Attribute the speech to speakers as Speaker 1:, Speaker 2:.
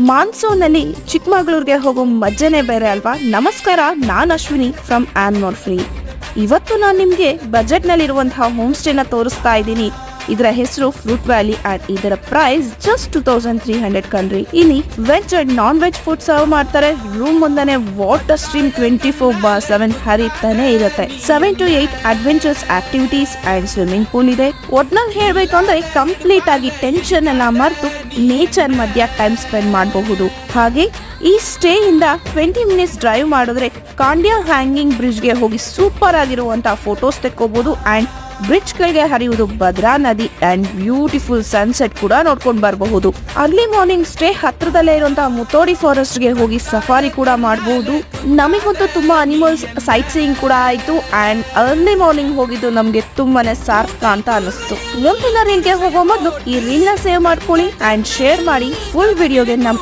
Speaker 1: Monsoon ಅಲ್ಲಿ ಚಿಕ್ಕಮಗಳೂರಿಗೆ ಹೋಗೋ ಮಜ್ಜನೆ ಬೇರೆ ಅಲ್ವಾ. ನಮಸ್ಕಾರ, ನಾನು ಅಶ್ವಿನಿ ಫ್ರಮ್ ಆನ್ಮೋರ್ ಫ್ರೀ. ಇವತ್ತು ನಾನು ನಿಮ್ಗೆ ಬಜೆಟ್ ನಲ್ಲಿ ಇರುವಂತಹ ಹೋಮ್ ಸ್ಟೇನ ತೋರಿಸ್ತಾ ಇದ್ದೀನಿ. ಇದರ ಹೆಸರು ಫ್ರೂಟ್ ವ್ಯಾಲಿ ಅಂಡ್ ಇದರ ಪ್ರೈಸ್ ಜಸ್ಟ್ 2300 ಕಣ್ರಿ. ಇಲ್ಲಿ veg and non veg food serve ಮಾಡ್ತಾರೆ. ರೂಮ್ ಮುಂದೆನೆ ವಾಟರ್ ಸ್ಟ್ರೀಮ್ 24/7 ಹರಿತಾನೆ ಇರುತ್ತೆ. 7 to 8 adventures activities and swimming pool ಇದೆ. ಒಟ್ನಲ್ಲಿ ಹೇಳ್ಬೇಕು ಅಂದ್ರೆ ಕಂಪ್ಲೀಟ್ ಆಗಿ ಟೆನ್ಷನ್ ಎಲ್ಲ ಮರೆತು ನೇಚರ್ ಮಧ್ಯ ಟೈಮ್ ಸ್ಪೆಂಡ್ ಮಾಡಬಹುದು. ಹಾಗೆ ಈ ಸ್ಟೇ ಇಂದ 20 ಮಿನಿಟ್ಸ್ ಡ್ರೈವ್ ಮಾಡಿದ್ರೆ ಕಾಂಡ್ಯಾ ಹ್ಯಾಂಗಿಂಗ್ ಬ್ರಿಡ್ಜ್ ಗೆ ಹೋಗಿ ಸೂಪರ್ ಆಗಿರುವಂತಹ ಫೋಟೋಸ್ ತೆಕ್ಕೋಬಹುದು. ಅಂಡ್ ಬ್ರಿಡ್ಜ್ ಗಳಿಗೆ ಹರಿಯುವುದು ಭದ್ರಾ ನದಿ ಅಂಡ್ ಬ್ಯೂಟಿಫುಲ್ ಸನ್ಸೆಟ್ ಕೂಡ ನೋಡ್ಕೊಂಡು ಬರಬಹುದು. ಅರ್ಲಿ ಮಾರ್ನಿಂಗ್ ಸ್ಟೇ ಹತ್ರದಲ್ಲೇ ಇರುವಂತಹ ಮುತೋಡಿ ಫಾರೆಸ್ಟ್ ಗೆ ಹೋಗಿ ಸಫಾರಿ ಕೂಡ ಮಾಡಬಹುದು. ನಮಗಂತೂ ತುಂಬಾ ಅನಿಮಲ್ಸ್ ಸೈಟ್ ಸೀಯಿಂಗ್ ಕೂಡ ಆಯ್ತು ಅಂಡ್ ಅರ್ಲಿ ಮಾರ್ನಿಂಗ್ ಹೋಗಿದ್ದು ನಮ್ಗೆ ತುಂಬಾನೇ ಸಾರ್ಥಕ ಅಂತ ಅನಿಸ್ತು. ಮುಂದಿನ ರೀಲ್ಗೆ ಹೋಗೋ ಮೊದಲು ಈ ರೀಲ್ ನ ಸೇವ್ ಮಾಡ್ಕೊಳ್ಳಿ ಅಂಡ್ ಶೇರ್ ಮಾಡಿ. ಫುಲ್ ವಿಡಿಯೋಗೆ ನಮ್ಮ